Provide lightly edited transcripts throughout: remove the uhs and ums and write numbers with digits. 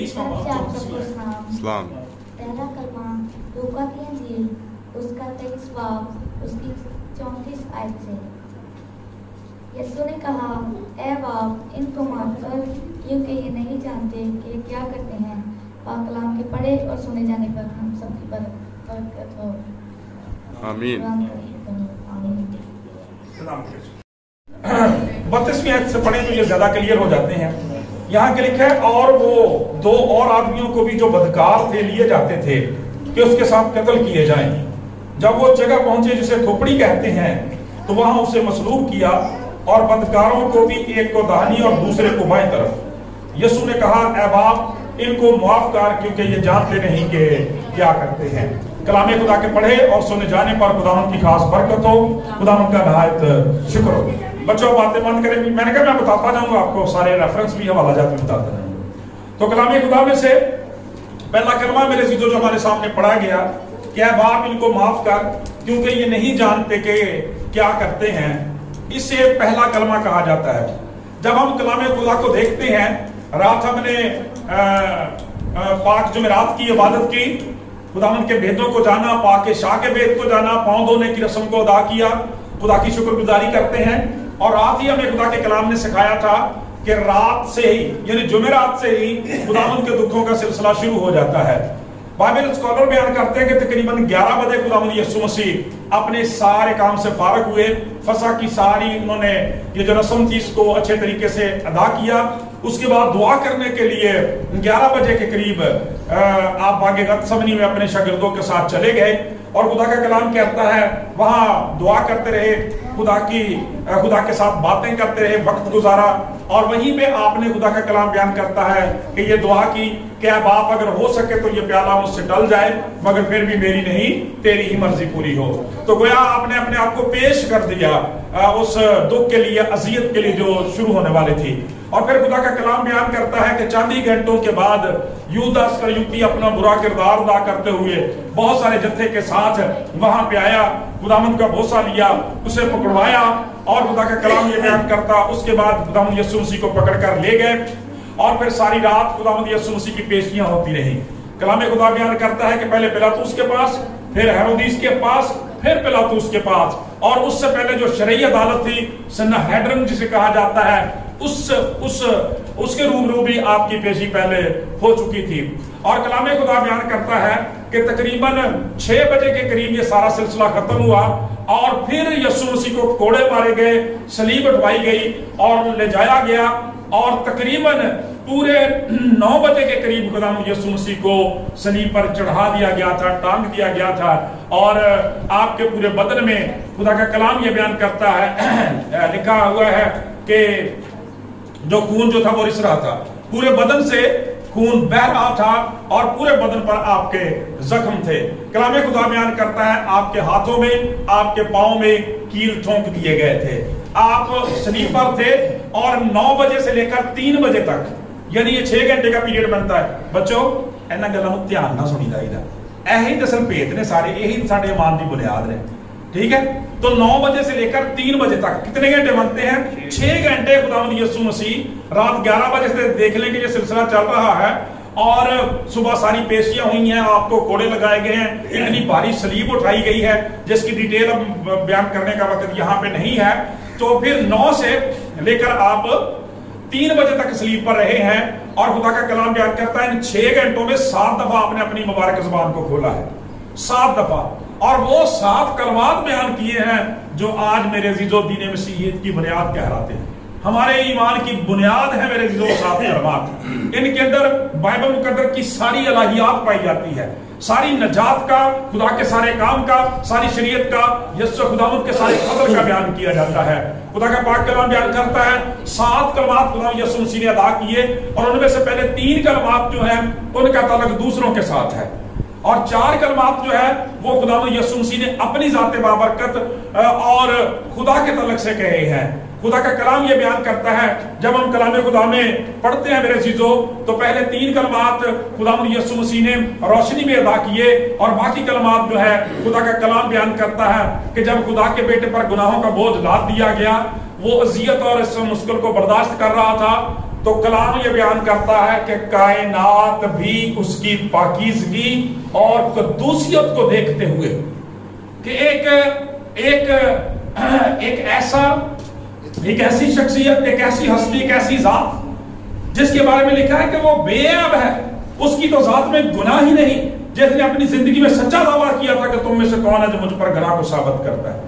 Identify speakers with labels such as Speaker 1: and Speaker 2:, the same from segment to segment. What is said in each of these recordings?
Speaker 1: اسلام
Speaker 2: پہلا کلمہ لوکا کی انجیل اس کا 23 باب اس کی 34 آیت سے۔ یسوع نے کہا، اے باپ ان کو معاف کر کیونکہ یہ نہیں جانتے کہ یہ کیا کرتے ہیں۔ پاک کلام کے پڑھے اور سنے جانے پر ہم سب کی برکت ہو
Speaker 1: آمین۔
Speaker 3: 32ویں آیت سے پڑھیں تو یہ زیادہ کلیئر ہو جاتے ہیں۔ یہاں کے لکھا ہے، اور وہ 2 اور آدمیوں کو بھی جو بدکار تھے لیے جاتے تھے کہ اس کے ساتھ قتل کیے جائیں۔ جب وہ جگہ پہنچے جسے کھوپڑی کہتے ہیں تو وہاں اسے مصلوب کیا، اور بدکاروں کو بھی، ایک کو داہنی اور دوسرے کو بائیں طرف۔ یسوع نے کہا، اے باپ ان کو معاف کر کیونکہ یہ جانتے نہیں کہ کیا کرتے ہیں۔ کلام خدا کے پڑھے اور سنے جانے پر خداوند کی خاص برکت ہو، خداوند کا نہایت شکر ہو۔ بچوں باتیں بند کریں، میں نے کہا میں بتاتا جاؤں گا آپ کو، سارے ریفرنس بھی حوالہ جات میں بتاتا جاؤں گا۔ تو کلام خدا میں سے پہلا کلمہ میرے عزیزو جو ہمارے سامنے پڑھا گیا کہ اے باپ ان کو معاف کر کیونکہ یہ نہیں جانتے کہ کیا کرتے ہیں، اسے پہلا کلمہ کہا جاتا ہے۔ جب ہم کلام خدا کو دیکھتے ہیں، رات ہم نے پاک جمعرات کی عبادت کی، خداوند کے بھیدوں کو جانا، پاک شاہ کے بھید کو جانا، پاؤں دھونے کی رسم کو ادا کیا، خدا کی شکر گزاری کرتے ہیں۔ اور رات ہی ہمیں خدا کے کلام نے سکھایا تھا کہ رات سے ہی یعنی جمعرات سے ہی خداوند کے دکھوں کا سلسلہ شروع ہو جاتا ہے۔ بائبل اسکالر بیان کرتے ہیں کہ تقریباً 11 بجے خداوند یسوع مسیح اپنے سارے کام سے فارغ ہوئے، فسح کی ساری انہوں نے یہ جو رسم تھی اس کو اچھے طریقے سے ادا کیا۔ اس کے بعد دعا کرنے کے لیے 11 بجے کے قریب آپ باغ گتسمنی میں اپنے شاگردوں کے ساتھ چلے گئے، اور خدا کا کلام کہتا ہے وہاں دعا کرتے رہے، خدا کے ساتھ باتیں کرتے رہے، وقت گزارا، اور وہیں پہ آپ نے خدا کا کلام بیان کرتا ہے کہ یہ دعا کی کہ اے باپ اگر ہو سکے تو یہ پیالہ مجھ سے ٹل جائے، مگر پھر بھی میری نہیں تیری ہی مرضی پوری ہو۔ تو گویا آپ نے اپنے آپ کو پیش کر دیا اس دکھ کے لیے، اذیت کے لیے جو شروع ہونے والی تھی۔ اور پھر خدا کا کلام بیان کرتا ہے کہ چند ہی گھنٹوں کے بعد یہودا اسکریوتی اپنا برا کردار ادا کرتے ہوئے بہت سارے جتھے کے ساتھ وہاں پہ آیا، خداوند کا بوسہ لیا، اسے پکڑوایا، اور خدا کا کلام یہ بیان کرتا اس کے بعد خداوند یسوع مسیح کو پکڑ کر لے گئے، اور پھر ساری رات خداوند یسوع مسیح کی پیشیاں ہوتی رہیں۔ کلام خدا بیان کرتا ہے کہ پہلے پلاطس کے پاس، پھر ہیرودیس کے پاس، پھر پلاطس کے پاس، اور اس سے پہلے جو شرعی عدالت تھی سنہیڈرن جسے کہا جاتا ہے، اس کے روبرو بھی آپ کی پیشی پہلے ہو چکی تھی۔ اور کلام خدا بیان کرتا ہے کہ تقریباً 6 بجے کے قریب یہ سارا سلسلہ ختم ہوا، اور پھر یسوع مسیح کو کوڑے مارے گئے، صلیب اٹھوائی گئی اور لے جایا گیا، اور تقریباً پورے 9 بجے کے قریب خداوند یسوع مسیح کو صلیب پر چڑھا دیا گیا تھا، ٹانگ دیا گیا تھا، اور آپ کے پورے بدن میں خدا کا کلام یہ بیان کرتا ہے، لکھا ہوا ہے کہ جو خون جو تھا وہ رس رہا تھا، پورے بدن سے خون بہ رہا تھا، اور پورے بدن پر آپ کے زخم تھے۔ کلام خدا بیان کرتا ہے آپ کے ہاتھوں میں، آپ کے پاؤں میں کیل ٹھونک دیے گئے تھے، آپ صلیب پر تھے، اور 9 بجے سے لے کر 3 بجے تک، یعنی یہ 6 گھنٹے کا پیریڈ بنتا ہے۔ بچوں انہاں گلاں نوں دھیان نال سنی جائیدا، یہی دسل بھید نے سارے، یہی ساڈے ایمان دی بنیاد نے، ٹھیک ہے؟ تو 9 بجے سے لے کر 3 بجے تک کتنے گھنٹے بنتے ہیں؟ 6 گھنٹے خداوند یسوع مسیح رات 11 بجے سے دیکھ لیں کہ یہ سلسلہ چل رہا ہے، اور صبح ساری پیشیاں ہوئی ہیں، آپ کو کوڑے لگائے گئے ہیں، اتنی بھاری صلیب اٹھائی گئی ہے جس کی ڈیٹیل اب بیان کرنے کا وقت یہاں پہ نہیں ہے۔ تو پھر 9 سے لے کر آپ 3 بجے تک صلیب پر رہے ہیں، اور خدا کا کلام بیان کرتا ہے ان 6 گھنٹوں میں 7 دفعہ آپ نے اپنی مبارک زبان کو کھولا ہے، 7 دفعہ، اور وہ 7 کلمات بیان کیے ہیں جو آج میرے عزیزو دین مسیحیت کی بنیاد کہلاتے ہیں، ہمارے ایمان کی بنیاد ہے میرے عزیزو 7 کلمات۔ ان کے اندر بائبل مقدس کی ساری الہیات پائی جاتی ہے، ساری نجات کا، خدا کے سارے کام کا، ساری شریعت کا، یسوع خداوند کے سارے فضل کا بیان کیا جاتا ہے۔ خدا کا پاک کلام بیان کرتا ہے 7 کلمات خدا یسوع مسیح نے ادا کیے، اور ان میں سے پہلے 3 کلمات جو ہیں ان کا تعلق دوسروں کے ساتھ ہے، اور 4 کلمات جو ہے وہ خداوند یسوع مسیح نے اپنی ذات بابرکت اور خدا کے تعلق سے کہے ہیں۔ خدا کا کلام یہ بیان کرتا ہے، جب ہم کلام خدا میں پڑھتے ہیں میرے عزیزو، تو پہلے 3 کلمات خداوند یسوع مسیح نے روشنی میں ادا کیے، اور باقی کلمات جو ہے خدا کا کلام بیان کرتا ہے کہ جب خدا کے بیٹے پر گناہوں کا بوجھ لاد دیا گیا، وہ اذیت اور اس مشکل کو برداشت کر رہا تھا، تو کلام یہ بیان کرتا ہے کہ کائنات بھی اس کی پاکیزگی اور قدوسیت کو دیکھتے ہوئے کہ ایک ایسی شخصیت، ایک ایسی ہستی، ایک ایسی ذات جس کے بارے میں لکھا ہے کہ وہ بے عیب ہے، اس کی تو ذات میں گناہ ہی نہیں، جس نے اپنی زندگی میں سچا دعویٰ کیا تھا کہ تم میں سے کون ہے جو مجھ پر گناہ کو ثابت کرتا ہے.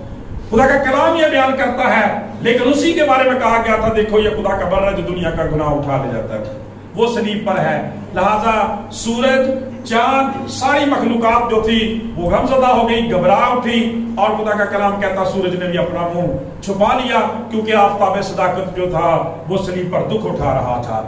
Speaker 3: خدا کا کلام یہ بیان کرتا ہے، لیکن اسی کے بارے میں کہا گیا تھا دیکھو یہ خدا کا بر ہے جو دنیا کا گناہ اٹھا لے جاتا ہے، وہ صلیب پر ہے. لہذا سورج، چاند، ساری مخلوقات جو تھی وہ غمزدہ ہو گئی، گھبرا اٹھی، اور خدا کا کلام کہتا سورج نے بھی اپنا منہ چھپا لیا کیونکہ آفتاب صداقت جو تھا وہ صلیب پر دکھ اٹھا رہا تھا.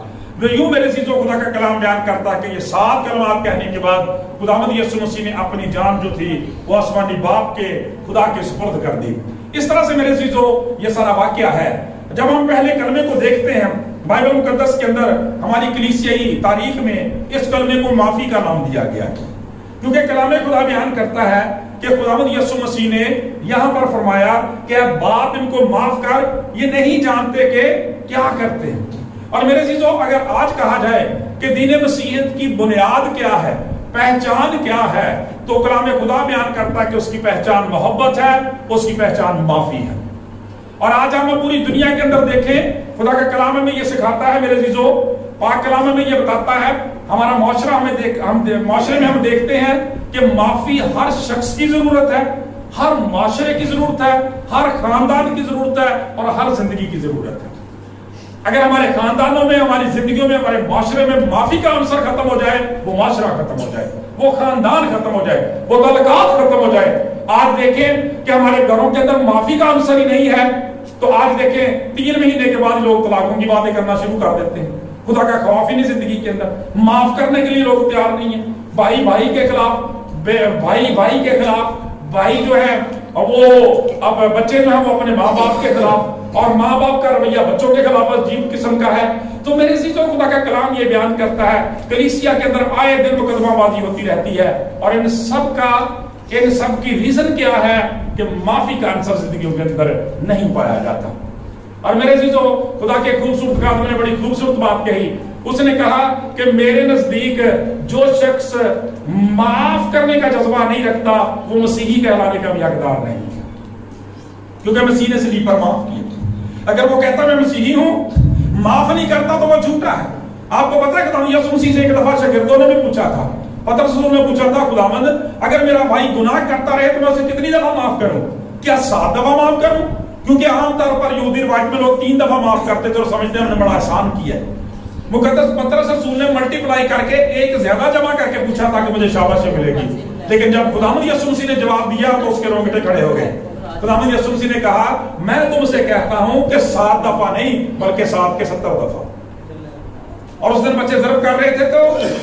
Speaker 3: یوں میرے عزیزو خدا کا کلام بیان کرتا ہے کہ یہ 7 کلمات کہنے کے بعد خداوند یسوع مسیح نے اپنی جان جو تھی وہ آسمانی باپ کے خدا کے سپرد کر دی. اس طرح سے میرے عزیزو یہ سارا واقعہ ہے. جب ہم پہلے کلمے کو دیکھتے ہیں بائبل مقدس کے اندر، ہماری کلیسیائی تاریخ میں اس کلمے کو معافی کا نام دیا گیا ہے، کیونکہ کلام خدا بیان کرتا ہے کہ خداوند یسوع مسیح نے یہاں پر فرمایا کہ اے باپ ان کو معاف کر، یہ نہیں جانتے کہ کیا کرتے ہیں. اور میرے عزیزو اگر آج کہا جائے کہ دین مسیحیت کی بنیاد کیا ہے، پہچان کیا ہے، تو کلام خدا بیان کرتا ہے کہ اس کی پہچان محبت ہے، اس کی پہچان معافی ہے. اور آج ہم پوری دنیا کے اندر دیکھیں، خدا کا کلام ہمیں یہ سکھاتا ہے میرے عزیزو، پاک کلام ہمیں یہ بتاتا ہے، ہمارا معاشرہ معاشرے میں ہم دیکھتے ہیں کہ معافی ہر شخص کی ضرورت ہے، ہر معاشرے کی ضرورت ہے، ہر خاندان کی ضرورت ہے، اور ہر زندگی کی ضرورت ہے. اگر ہمارے خاندانوں میں، ہماری زندگیوں میں، ہمارے معاشرے میں معافی کا عنصر ختم ہو جائے، وہ معاشرہ ختم ہو جائے، وہ خاندان ختم ہو جائے، وہ تعلقات ختم ہو جائے. آج دیکھیں کہ ہمارے گھروں کے اندر معافی کا عنصر ہی نہیں ہے، تو آج دیکھیں 3 مہینے کے بعد لوگ طلاقوں کی باتیں کرنا شروع کر دیتے ہیں. خدا کا خوف ہی نہیں زندگی کے اندر، معاف کرنے کے لیے لوگ تیار نہیں ہیں. بھائی کے خلاف، بھائی کے خلاف، بھائی جو ہے وہ اب بچے جو ہیں وہ اپنے ماں باپ کے خلاف، اور ماں باپ کا رویہ بچوں کے خلاف عجیب قسم کا ہے. تو میرے عزیزو خدا کا کلام یہ بیان کرتا ہے کلیسیا کے اندر آئے دن مقدمہ بازی ہوتی رہتی ہے، اور ان سب کی ریزن کیا ہے کہ معافی کا عنصر زندگیوں کے اندر نہیں پایا جاتا. اور میرے عزیزو خدا کے خوبصورت خادم نے بڑی خوبصورت بات کہی. اس نے کہا کہ میرے نزدیک جو شخص معاف کرنے کا جذبہ نہیں رکھتا وہ مسیحی کہلانے کا بھی حقدار نہیں ہے، کیونکہ مسیح نے صلیب پر معاف کیا. اگر وہ کہتا میں مسیحی ہوں، معاف نہیں کرتا تو وہ جھوٹا ہے. آپ کو پتہ ہے کہ یسوع مسیح سے ایک دفعہ شاگردوں نے بھی پوچھا تھا، پترس رسول نے پوچھا تھا خداوند اگر میرا بھائی گناہ کرتا رہے تو میں اسے کتنی دفعہ معاف کروں؟ کیا 7 دفعہ معاف کروں؟ کیونکہ عام طور پر یہودی روایت میں لوگ 3 دفعہ معاف کرتے تھے اور سمجھتے ہیں ہم نے بڑا احسان کیا ہے. مقدس پترس رسول نے ملٹیپلائی کر کے ایک زیادہ جمع کر کے پوچھا تھا کہ مجھے شاباشی ملے گی، لیکن جب خداوند یسوع مسیح نے جواب دیا تو اس کے رونگٹے کھڑے ہو گئے. خداوند یسوع مسیح نے کہا میں تم سے کہتا ہوں کہ 7 دفعہ نہیں بلکہ 7 کے 70 دفعہ. اور اس دن بچے ضرب کر رہے تھے تو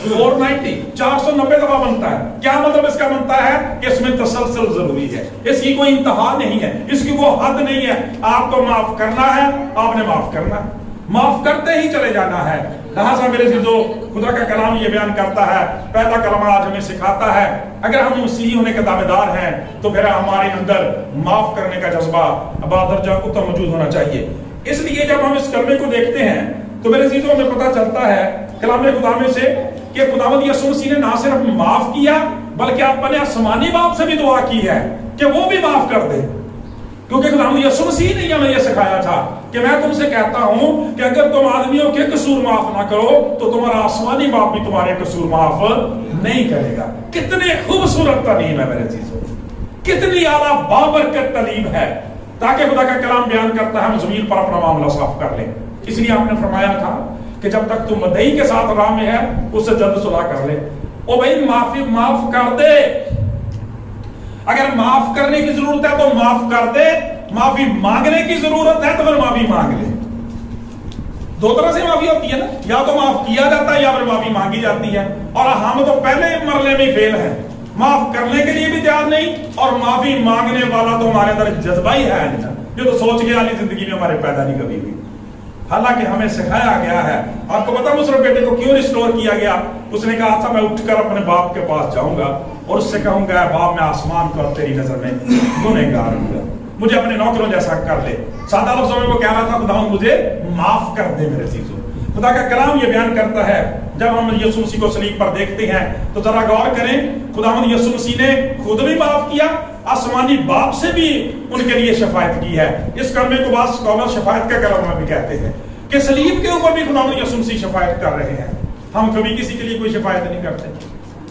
Speaker 3: 490 490 دفعہ بنتا ہے. کیا مطلب اس کا بنتا ہے کہ اس میں تسلسل ضروری ہے، اس کی کوئی انتہا نہیں ہے، اس کی وہ حد نہیں ہے. آپ کو معاف کرنا ہے، آپ نے معاف کرنا ہے، معاف کرتے ہی چلے جانا ہے. لہٰذا میرے عزیزو خدا کا کلام یہ بیان کرتا ہے، پہلا کلمہ آج ہمیں سکھاتا ہے اگر ہم مسیحی ہونے کے دعوے دار ہیں تو پھر ہمارے اندر معاف کرنے کا جذبہ بادرجہ اتنا موجود ہونا چاہیے. اس لیے جب ہم اس کلمے کو دیکھتے ہیں تو میرے عزیزوں ہمیں پتہ چلتا ہے کلام خدا میں سے کہ خداوند یسوع مسیح نے نہ صرف معاف کیا بلکہ اپنے آسمانی باپ سے بھی دعا کی ہے کہ وہ بھی معاف کر دے. کیونکہ خداوند یسوع مسیح نے ہمیں یہ سکھایا تھا کہ میں تم سے کہتا ہوں کہ اگر تم آدمیوں کے قصور معاف نہ کرو تو تمہارا آسمانی باپ بھی تمہارے قصور معاف نہیں کرے گا. کتنے خوبصورت تعلیم ہے میرے عزیزوں، کتنی اعلیٰ بابرکت تعلیم ہے، تاکہ خدا کا کلام بیان کرتا ہے ہم زمین پر اپنا معاملہ صاف کر لیں. اس لیے آپ نے فرمایا تھا کہ جب تک تو مدعی کے ساتھ راہ میں ہے اس سے جلد صلح کر لے. او بھائی معاف کر دے، اگر معاف کرنے کی ضرورت ہے تو معاف کر دے، معافی مانگنے کی ضرورت ہے تو پھر معافی مانگ لے. 2 طرح سے معافی ہوتی ہے نا، یا تو معاف کیا جاتا ہے یا پھر معافی مانگی جاتی ہے. اور ہم تو پہلے مرحلے میں فیل ہیں، معاف کرنے کے لیے بھی تیار نہیں اور معافی مانگنے والا تو ہمارے اندر جذبہ ہی ہے نہیں، جو تو سوچ کے والی زندگی میں ہمارے پیدا نہیں کبھی بھی. حالانکہ ہمیں سکھایا گیا ہے. آپ کو پتا مصر بیٹے کو کیوں ریسٹور کیا گیا؟ اس نے کہا تھا میں اٹھ کر اپنے باپ کے پاس جاؤں گا اور اس سے کہوں گا باپ میں آسمان کو اور تیری نظر میں گنہگار ہوں گا، مجھے اپنے نوکروں جیسا کر دے. سادہ لفظوں میں وہ کہہ رہا تھا خداوند مجھے معاف کر دے میرے عزیزوں. خدا کا کلام یہ بیان کرتا ہے جب ہم یسوع مسیح کو صلیب پر دیکھتے ہیں تو ذرا غور کریں، خداوند یسوع مسیح نے خود بھی معاف کیا، آسمانی باپ سے بھی ان کے لیے شفاعت کی ہے۔ اس کلمے کو بعض اسکالر شفاعت کا کلمہ بھی کہتے ہیں کہ صلیب کے اوپر بھی خداوند یسوع مسیح شفاعت کر رہے ہیں۔ ہم کبھی کسی کے لیے کوئی شفاعت نہیں کرتے،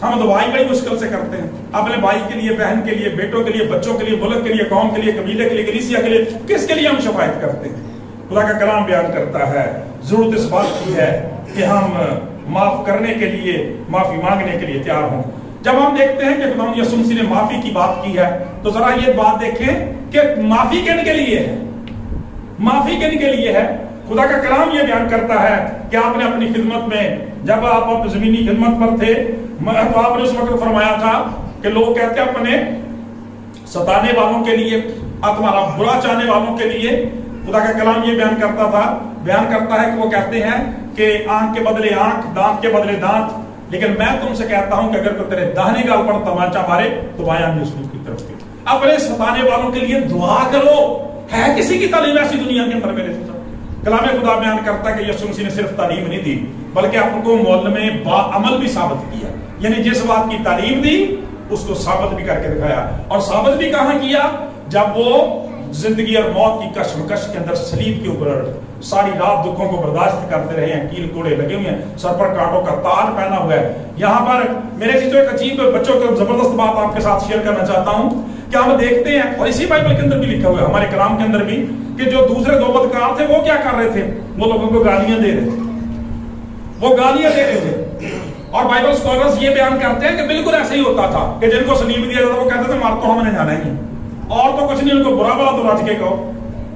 Speaker 3: ہم دعائیں بڑی مشکل سے کرتے ہیں، اپنے بھائی کے لیے، بہن کے لیے، بیٹوں کے لیے، بچوں کے لیے، ملک کے لیے، قوم کے لیے، قبیلے کے لیے، کلیسیا کے لیے، کس کے لیے ہم شفاعت کرتے ہیں؟ خدا کا کلام بیان کرتا ہے ضرورت اس بات کی ہے کہ ہم معاف کرنے کے لیے، معافی مانگنے کے لیے تیار ہوں۔ جب ہم دیکھتے ہیں کہ خداوند یسوع مسیح نے معافی کی بات کی ہے تو ذرا یہ بات دیکھیں کہ معافی کن کے لیے ہے، معافی کن کے لیے ہے؟ خدا کا کلام یہ بیان کرتا ہے کہ آپ نے اپنی خدمت میں، جب آپ زمینی خدمت پر تھے تو آپ نے اس وقت فرمایا تھا کہ لوگ کہتے ہیں اپنے ستانے والوں کے لیے، تمہارا برا چاہنے والوں کے لیے، خدا کا کلام یہ بیان کرتا ہے کہ وہ کہتے ہیں کہ آنکھ کے بدلے آنکھ، دانت کے بدلے دانت، لیکن میں تم سے کہتا ہوں کہ اگر کوئی تیرے داہنے گال پر تمانچہ مارے تو بایاں بھی اس کی طرف کے۔ اپنے ستانے والوں کے لیے دعا کرو۔ ہے کسی کی تعلیم ایسی دنیا کے اندر؟ میرے کلام خدا بیان کرتا ہے کہ یسوع مسیح نے صرف تعلیم نہیں دی بلکہ آپ کو معلم با عمل بھی ثابت کیا، یعنی جس بات کی تعلیم دی اس کو ثابت بھی کر کے دکھایا، اور ثابت بھی کہاں کیا؟ جب وہ زندگی اور موت کی کشمکش کے اندر صلیب کے اوپر ساری رات دکھوں کو برداشت کرتے رہے ہیں، کیل کوڑے لگے ہوئے ہیں، سر پر کانٹوں کا تاج پہنا ہوا ہے۔ یہاں پر میرے چیزوں ایک عجیب بچوں کو زبردست بات آپ کے ساتھ شیئر کرنا چاہتا ہوں کہ ہم دیکھتے ہیں، اور اسی بائبل کے اندر بھی لکھا ہوا ہے، ہمارے کلام کے اندر بھی، کہ جو دوسرے دو بدکار تھے وہ کیا کر رہے تھے؟ وہ لوگوں کو گالیاں دے رہے تھے، وہ گالیاں دے رہے تھے۔ اور بائبل اسکالرز یہ بیان کرتے ہیں کہ بالکل ایسا ہی ہوتا تھا کہ جن کو صلیب دیا جاتا وہ کہتے تھے مار تو ہم نے جانا ہی، اور تو کچھ نہیں، ان کو برا بلا تو رج کے کہو،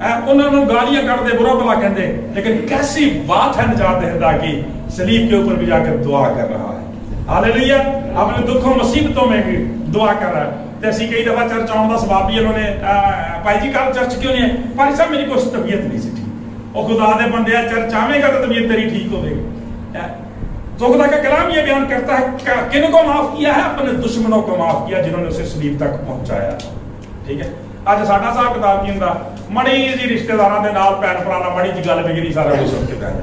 Speaker 3: انہوں نے گالیاں کر دے، برا بلا کہہ دے، لیکن کیسی بات ہے نجات دہندہ کی، صلیب کے اوپر بھی جا کر دعا کر رہا ہے۔ ہاللیلویا! اپنے دکھوں مصیبتوں میں بھی دعا کر رہا ہے۔ جیسی کئی دفعہ چرچ آؤں دا سباب بھی انہوں نے پائی جی کل چرچ کیوں نہیں ہے؟ پائی صاحب میری کوئی طبیعت نہیں سی ٹھیک، اور خدا دے بندے چرچ آویں گا تو طبیعت تیری ٹھیک ہوے گی۔ تو خدا کا کلام یہ بیان کرتا ہے کہ کن کو معاف کیا ہے؟ اپنے دشمنوں کو معاف کیا جنہوں نے اسے صلیب تک پہنچایا۔ ٹھیک ہے، اج ساڈا صاحب کتاب کی ہوندا مڑی جی رشتہ داراں دے نال بھن بھراواں مڑی جی گل بگڑی سارا کچھ سن کے پہلے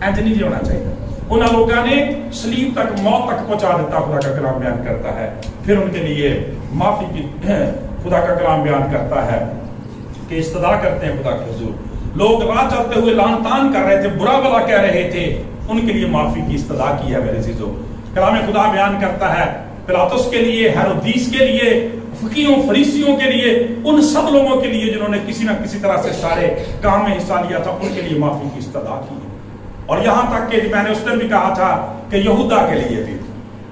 Speaker 3: انج نہیں جی ہونا چاہیے۔ انہاں لوگاں نے صلیب تک، موت تک پہنچا دیتا۔ خدا کا کلام بیان کرتا ہے پھر ان کے لیے معافی کی خدا کا کلام بیان کرتا ہے کہ استدعا کرتے ہیں خدا کے حضور۔ لوگ راہ چلتے ہوئے لعن طعن کر رہے تھے، برا بلا کہہ رہے تھے، ان کے لیے معافی کی استدعا کی ہے میرے عزیزو۔ کلام خدا بیان کرتا ہے پلاطس کے لیے، ہیرودیس کے لیے، فقیہوں فریسیوں کے لیے، ان سب لوگوں کے لیے جنہوں نے کسی نہ کسی طرح سے سارے کام میں حصہ لیا تھا، ان کے لیے معافی کی استدعا کی ہے۔ اور یہاں تک کہ میں نے اس دن بھی کہا تھا کہ یہودا کے لیے بھی،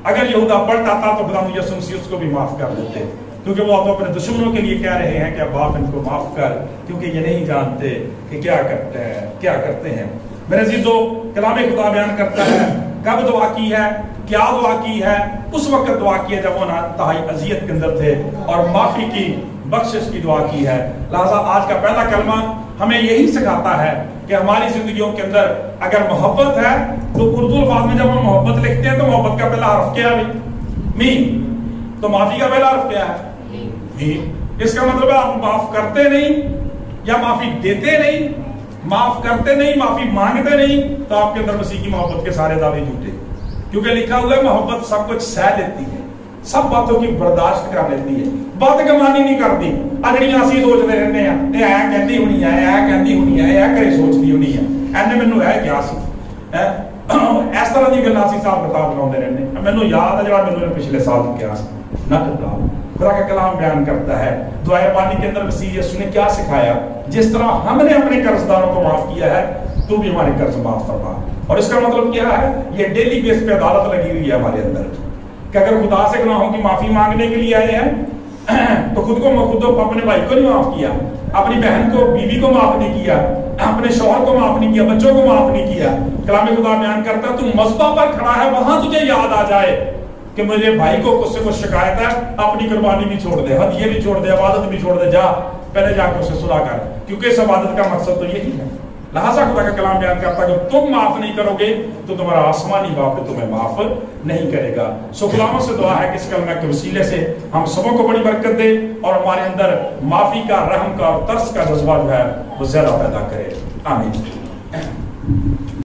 Speaker 3: اگر یہودا پلٹ آتا تو خدا یسوع مسیح اس کو بھی معاف کر دیتے، کیونکہ وہ اب اپنے دشمنوں کے لیے کہہ رہے ہیں کہ اب آپ ان کو معاف کر، کیونکہ یہ نہیں جانتے کہ کیا کرتے ہیں۔ میرے عزیزو، کلام خدا بیان کرتا ہے کب دعا کی ہے، کیا دعا کی ہے؟ اس وقت دعا کی ہے جب وہ انتہائی اذیت کے اندر تھے، اور معافی کی، بخشش کی دعا کی ہے۔ لہذا آج کا پہلا کلمہ ہمیں یہی سکھاتا ہے کہ ہماری زندگیوں کے اندر اگر محبت ہے تو اردو الفاظ میں جب ہم محبت لکھتے ہیں تو محبت کا پہلا حرف کیا ہے؟ میم۔ تو معافی کا پہلا حرف کیا ہے؟ میم۔ اس کا مطلب ہے آپ معاف کرتے نہیں یا معافی دیتے نہیں، معاف کرتے نہیں، معافی مانگتے نہیں، تو آپ کے اندر مسیح کی محبت کے سارے دعوے جھوٹے، کیونکہ لکھا ہوا ہے محبت سب کچھ سہ لیتی ہے، سب باتوں کی برداشت کر لیتی ہے، بات گمانی نہیں کرتی۔ اجڑیاں اسی سوچتے رہتے ہیں اے اے کہندی ہونی ہے، اے کہندی ہونی ہے، اے کرے سوچتی ہونی ہے، اینے مینوں اے کیا سی، اس طرح دی گلاں اسی حساب کتاب بناؤندے رہنے۔ مینوں یاد ہے جڑا مینوں پچھلے سال کیا سی نہ کتاب۔ خدا کا کلام بیان کرتا ہے دعائے پانی کے اندر مسیح یسوع نے کیا سکھایا؟ جس طرح ہم نے اپنے قرض داروں کو معاف کیا ہے تو بھی ہمارے قرض معاف فرما۔ اور اس کا مطلب کیا ہے؟ یہ ڈیلی بیس پہ عدالت لگی ہوئی ہے ہمارے اندر کہ اگر خدا سے گناہوں کی معافی مانگنے کے لیے آئے ہیں تو خود اپنے بھائی کو نہیں معاف کیا، اپنی بہن کو، بیوی کو معاف نہیں کیا، اپنے شوہر کو معاف نہیں کیا، بچوں کو معاف نہیں کیا۔ کلام خدا بیان کرتا ہے تو مذبح پر کھڑا ہے، وہاں تجھے یاد آ جائے کہ مجھے بھائی کو کچھ سے کچھ شکایت ہے، اپنی قربانی بھی چھوڑ دے، ہدیے بھی چھوڑ دے، عبادت بھی چھوڑ دے، جا پہلے جا کے اسے صلح کر، کیونکہ اس عبادت کا مقصد تو یہی ہے۔ لہٰذا خدا کا کلام بیان کرتا ہے کہ تم معاف نہیں کرو گے تو تمہارا آسمانی باپ تمہیں معاف نہیں کرے گا۔ سو غلاموں سے دعا ہے کہ اس کلمہ کے وسیلے سے ہم سبوں کو بڑی برکت دے اور ہمارے اندر معافی کا، رحم کا اور ترس کا جذبہ جو ہے وہ زیادہ پیدا کرے۔ آمین۔